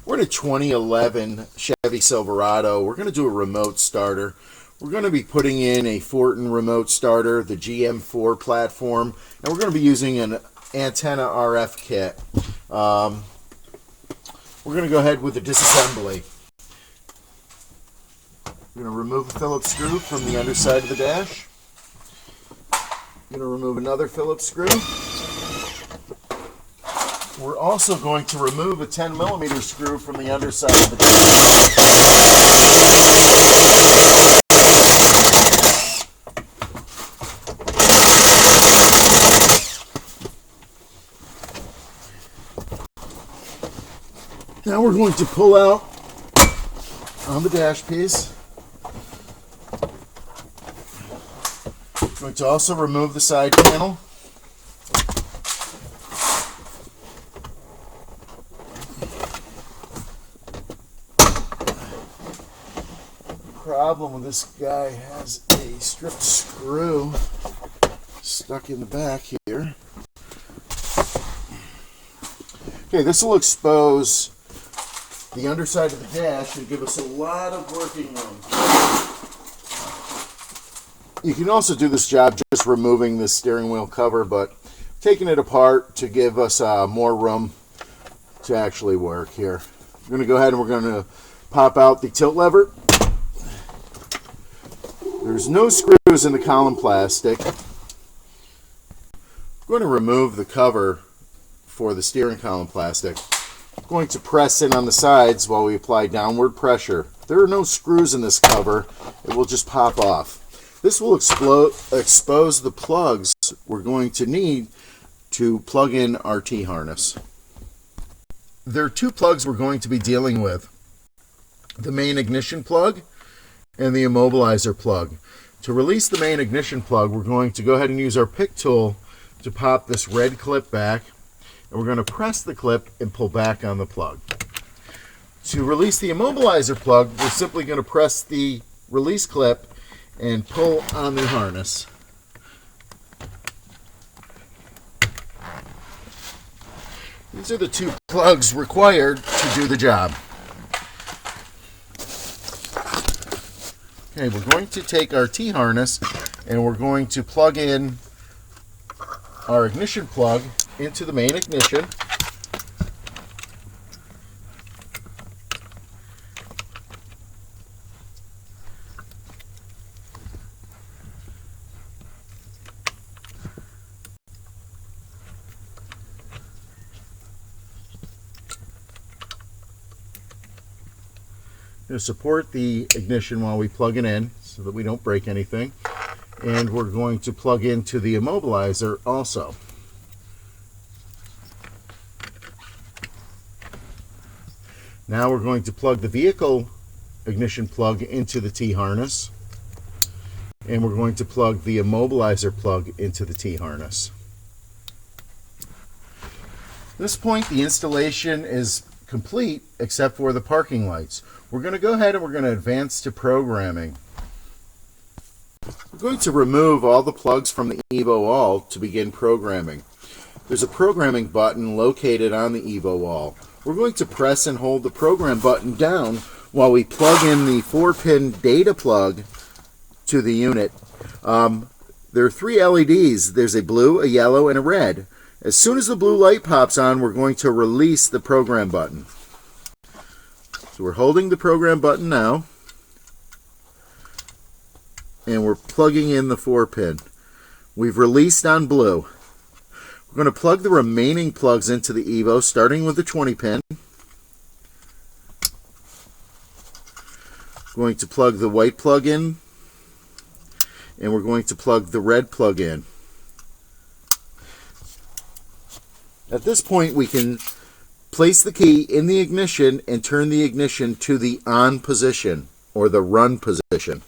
We're in a 2011 Chevy Silverado. We're going to do a remote starter. We're going to be putting in a FORTIN remote starter, the GM4 platform, and we're going to be using an antenna RF kit. We're going to go ahead with the disassembly. We're going to remove a Phillips screw from the underside of the dash. We're going to remove another Phillips screw. We're also going to remove a 10mm screw from the underside of the dash. Now we're going to pull out on the dash piece. We're going to also remove the side panel. Problem with this guy has a stripped screw stuck in the back here. Okay, this will expose the underside of the dash and give us a lot of working room. You can also do this job just removing the steering wheel cover, but taking it apart to give us more room to actually work here. We're going to go ahead and we're going to pop out the tilt lever. There's no screws in the column plastic. I'm going to remove the cover for the steering column plastic. I'm going to press in on the sides while we apply downward pressure. There are no screws in this cover. It will just pop off. This will expose the plugs we're going to need to plug in our T-harness. There are two plugs we're going to be dealing with. The main ignition plug and the immobilizer plug. To release the main ignition plug, we're going to go ahead and use our pick tool to pop this red clip back, and we're going to press the clip and pull back on the plug. To release the immobilizer plug, we're simply going to press the release clip and pull on the harness. These are the two plugs required to do the job. Okay, we're going to take our T-harness and we're going to plug in our ignition plug into the main ignition. To support the ignition while we plug it in so that we don't break anything, and we're going to plug into the immobilizer also. Now we're going to plug the vehicle ignition plug into the T-harness, and we're going to plug the immobilizer plug into the T-harness. At this point, the installation is complete except for the parking lights. We're going to go ahead and we're going to advance to programming. We're going to remove all the plugs from the Evo wall to begin programming. There's a programming button located on the Evo wall. We're going to press and hold the program button down while we plug in the 4-pin data plug to the unit. There are 3 LEDs. There's a blue, a yellow, and a red. As soon as the blue light pops on, we're going to release the program button. So we're holding the program button now, and we're plugging in the 4-pin. We've released on blue. We're going to plug the remaining plugs into the Evo, starting with the 20-pin. Going to plug the white plug in, and we're going to plug the red plug in. At this point, we can place the key in the ignition and turn the ignition to the on position or the run position.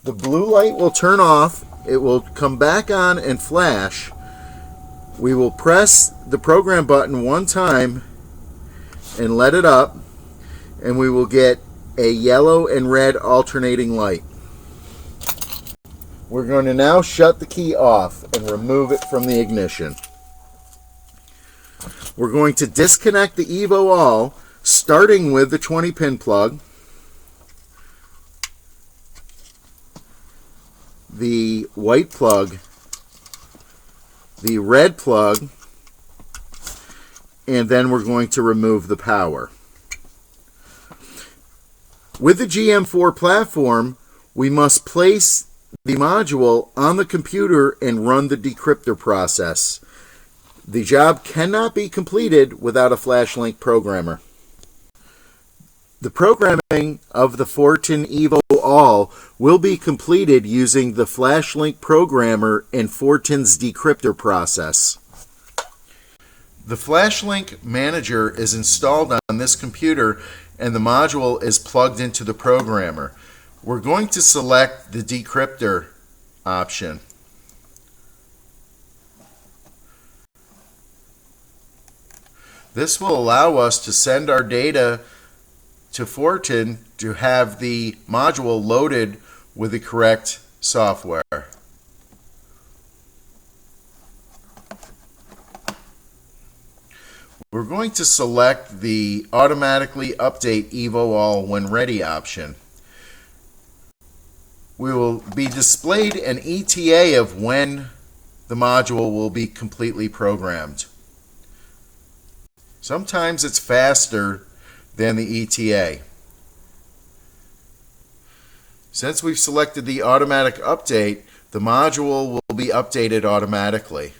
The blue light will turn off. It will come back on and flash. We will press the program button one time and let it up, and we will get a yellow and red alternating light. We're going to now shut the key off and remove it from the ignition. We're going to disconnect the EVO all, starting with the 20-pin plug, the white plug, the red plug, and then we're going to remove the power. With the GM4 platform, we must place the module on the computer and run the decryptor process. The job cannot be completed without a Flashlink Programmer. The programming of the FORTIN EVO All will be completed using the Flashlink Programmer and FORTIN's decryptor process. The Flashlink Manager is installed on this computer and the module is plugged into the programmer. We're going to select the decryptor option. This will allow us to send our data to FORTIN to have the module loaded with the correct software. We're going to select the automatically update EVO all when ready option. We will be displayed an ETA of when the module will be completely programmed. Sometimes it's faster than the ETA. Since we've selected the automatic update, the module will be updated automatically.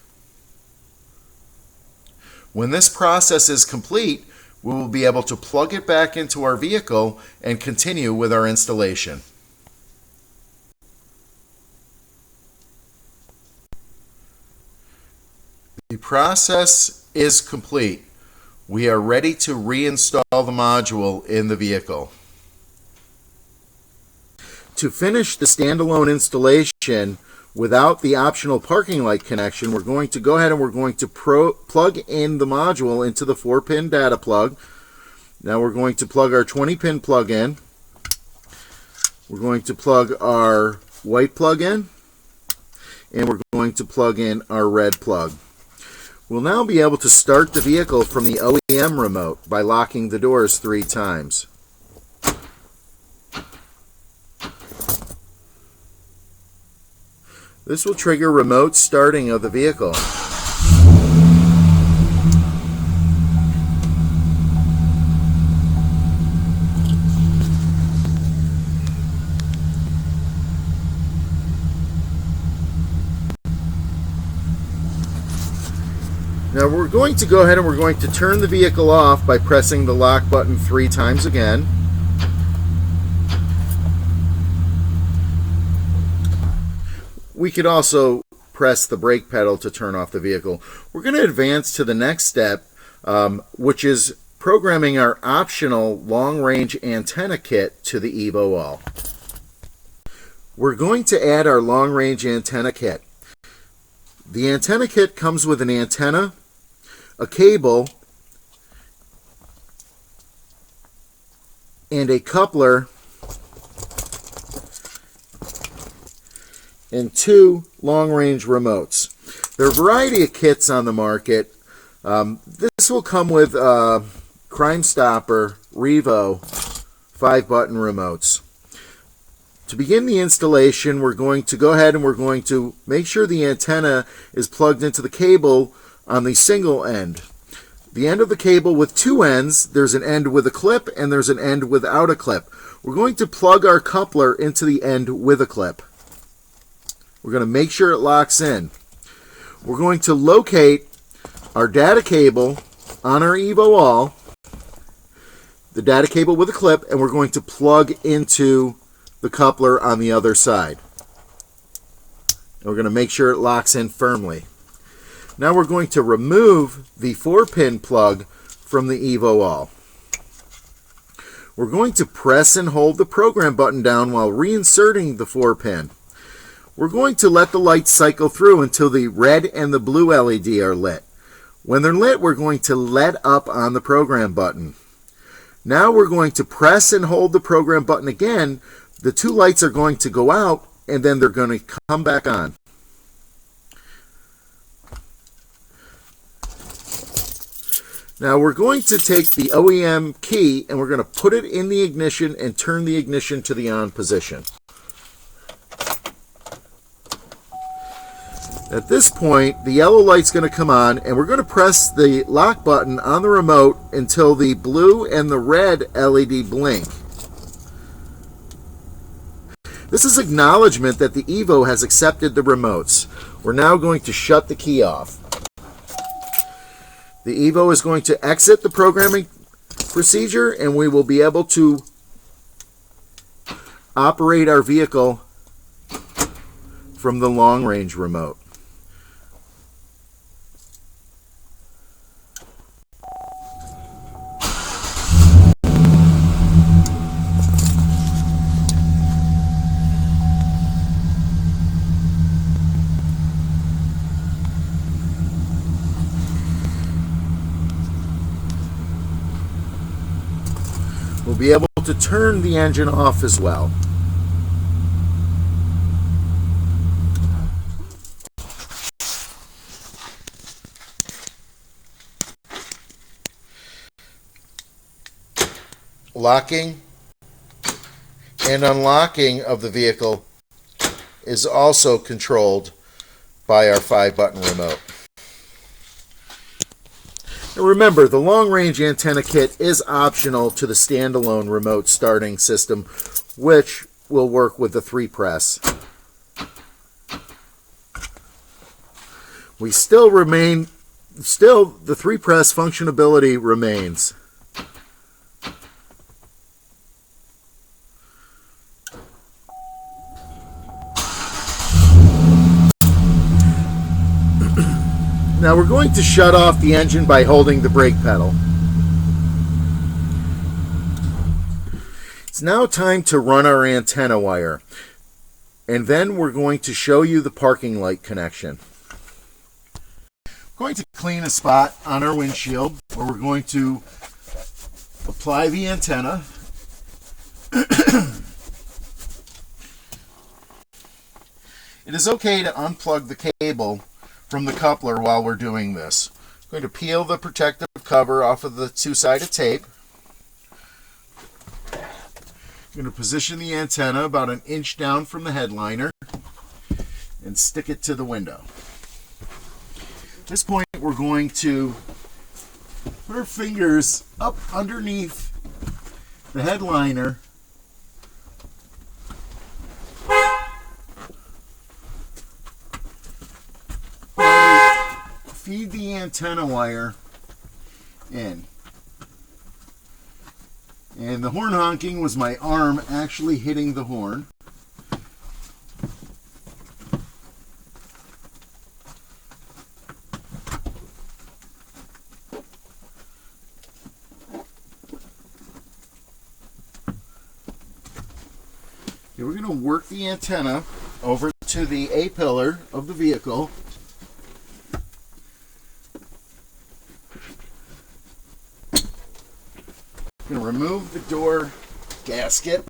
When this process is complete, we will be able to plug it back into our vehicle and continue with our installation. The process is complete. We are ready to reinstall the module in the vehicle. To finish the standalone installation without the optional parking light connection, we're going to go ahead and we're going to plug in the module into the 4-pin data plug. Now we're going to plug our 20-pin plug in. We're going to plug our white plug in, and we're going to plug in our red plug. We'll now be able to start the vehicle from the OEM remote by locking the doors 3 times. This will trigger remote starting of the vehicle. Now we're going to go ahead and we're going to turn the vehicle off by pressing the lock button 3 times again. We could also press the brake pedal to turn off the vehicle. We're going to advance to the next step, which is programming our optional long-range antenna kit to the EVO all. We're going to add our long-range antenna kit. The antenna kit comes with an antenna, a cable, and a coupler, and 2 long-range remotes. There are a variety of kits on the market. This will come with Crime Stopper, Revo, 5-button remotes. To begin the installation, we're going to go ahead and we're going to make sure the antenna is plugged into the cable on the single end. The end of the cable with 2 ends, there's an end with a clip and there's an end without a clip. We're going to plug our coupler into the end with a clip. We're going to make sure it locks in. We're going to locate our data cable on our EVO all, the data cable with a clip, and we're going to plug into the coupler on the other side. And we're going to make sure it locks in firmly. Now we're going to remove the 4-pin plug from the EVO all. We're going to press and hold the program button down while reinserting the 4-pin. We're going to let the lights cycle through until the red and the blue LED are lit. When they're lit, we're going to let up on the program button. Now we're going to press and hold the program button again. The 2 lights are going to go out and then they're going to come back on. Now we're going to take the OEM key and we're going to put it in the ignition and turn the ignition to the on position. At this point, the yellow light's going to come on, and we're going to press the lock button on the remote until the blue and the red LED blink. This is acknowledgement that the Evo has accepted the remotes. We're now going to shut the key off. The Evo is going to exit the programming procedure, and we will be able to operate our vehicle from the long-range remote. We'll be able to turn the engine off as well. Locking and unlocking of the vehicle is also controlled by our 5-button remote. Now remember, the long-range antenna kit is optional to the standalone remote starting system, which will work with the 3-press. The 3-press functionality remains. Now we're going to shut off the engine by holding the brake pedal. It's now time to run our antenna wire, and then we're going to show you the parking light connection. We're going to clean a spot on our windshield where we're going to apply the antenna. It is okay to unplug the cable from the coupler while we're doing this. I'm going to peel the protective cover off of the 2-sided tape. I'm going to position the antenna about 1 inch down from the headliner and stick it to the window. At this point, we're going to put our fingers up underneath the headliner feed the antenna wire in. And the horn honking was my arm actually hitting the horn. Okay, we're going to work the antenna over to the A-pillar of the vehicle. I'm going to remove the door gasket.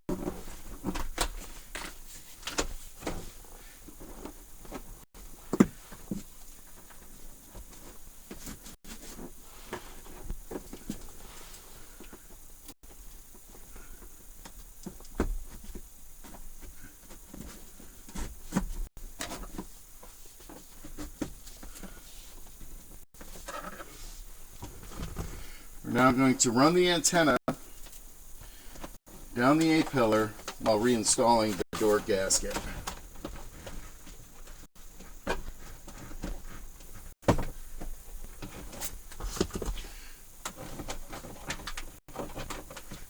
We're now going to run the antenna down the A-pillar while reinstalling the door gasket.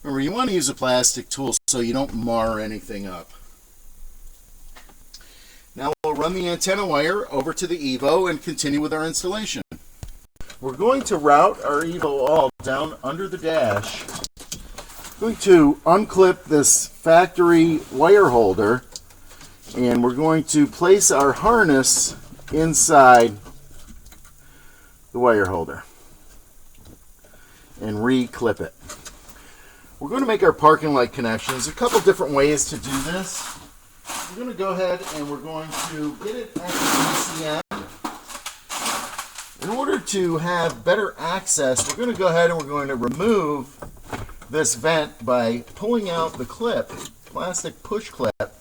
Remember, you want to use a plastic tool so you don't mar anything up. Now we'll run the antenna wire over to the Evo and continue with our installation. We're going to route our Evo all down under the dash. I'm going to unclip this factory wire holder, and we're going to place our harness inside the wire holder and re-clip it. We're going to make our parking light connections. A couple different ways to do this. We're going to go ahead and we're going to get it at the PCM. In order to have better access, we're going to go ahead and we're going to remove this vent by pulling out the clip, plastic push clip,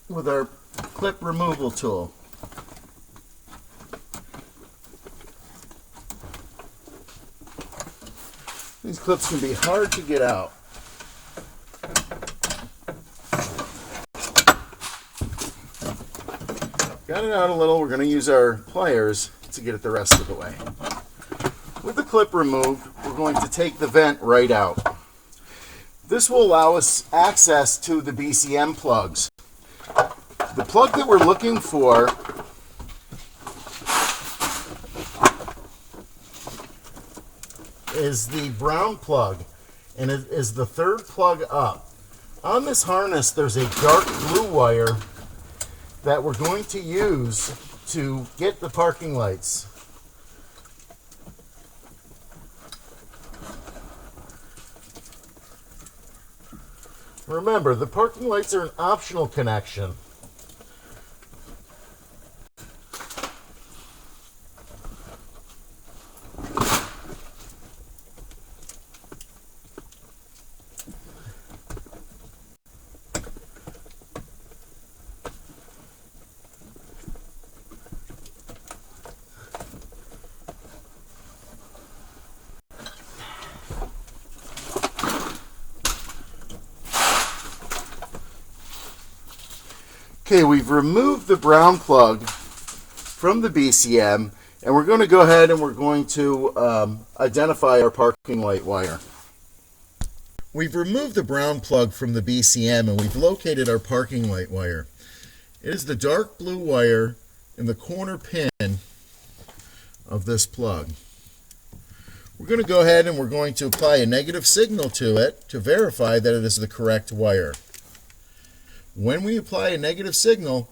with our clip removal tool. These clips can be hard to get out. Got it out a little. We're going to use our pliers to get it the rest of the way. With the clip removed, we're going to take the vent right out. This will allow us access to the BCM plugs. The plug that we're looking for is the brown plug, and it is the third plug up. On this harness, there's a dark blue wire that we're going to use to get the parking lights. Remember, the parking lights are an optional connection. Okay, we've removed the brown plug from the BCM, and we're going to go ahead and we're going to identify our parking light wire. We've removed the brown plug from the BCM, and we've located our parking light wire. It is the dark blue wire in the corner pin of this plug. We're going to go ahead and we're going to apply a negative signal to it to verify that it is the correct wire. When we apply a negative signal,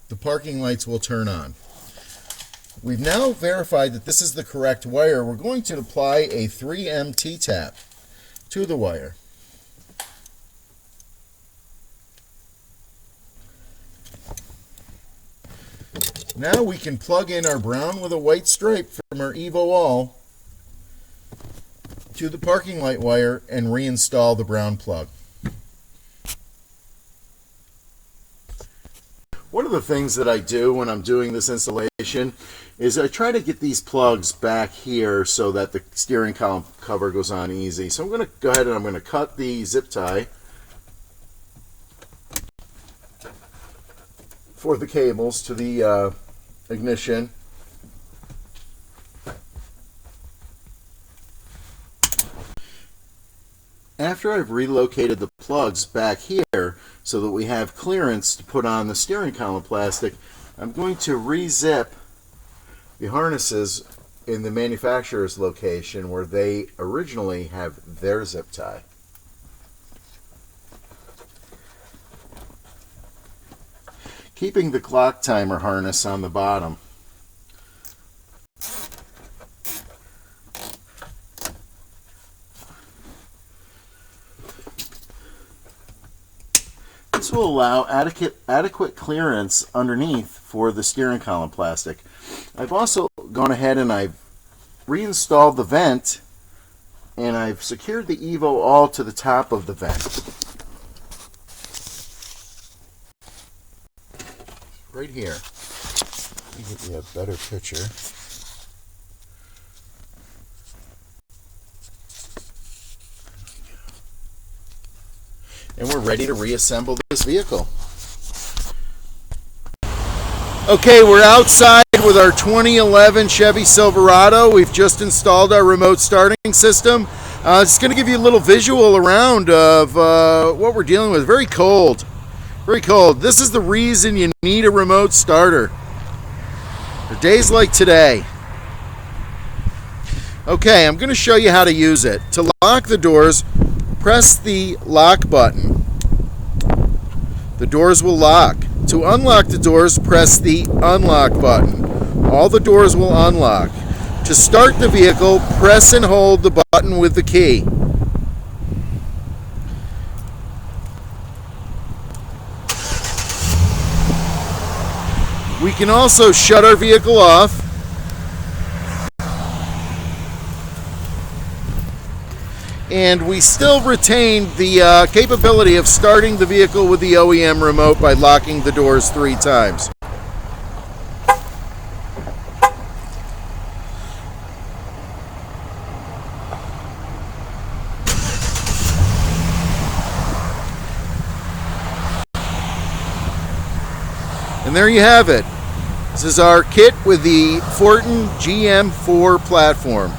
the parking lights will turn on. We've now verified that this is the correct wire. We're going to apply a 3M T-tap to the wire. Now we can plug in our brown with a white stripe from our Evo All to the parking light wire and reinstall the brown plug. One of the things that I do when I'm doing this installation is I try to get these plugs back here so that the steering column cover goes on easy. So I'm going to go ahead and I'm going to cut the zip tie for the cables to the ignition. After I've relocated the plugs back here so that we have clearance to put on the steering column plastic, I'm going to re-zip the harnesses in the manufacturer's location where they originally have their zip tie. Keeping the clock timer harness on the bottom. This will allow adequate clearance underneath for the steering column plastic. I've also gone ahead and I've reinstalled the vent, and I've secured the Evo All to the top of the vent. Right here. Let me get you a better picture. And we're ready to reassemble this vehicle. Okay, we're outside with our 2011 Chevy Silverado. We've just installed our remote starting system. It's going to give you a little visual around of what we're dealing with. Very cold. Very cold. This is the reason you need a remote starter. For days like today. Okay, I'm going to show you how to use it. To lock the doors, press the lock button. The doors will lock. To unlock the doors, press the unlock button. All the doors will unlock. To start the vehicle, press and hold the button with the key. We can also shut our vehicle off. And we still retain the capability of starting the vehicle with the OEM remote by locking the doors 3 times. And there you have it. This is our kit with the FORTIN GM4 platform.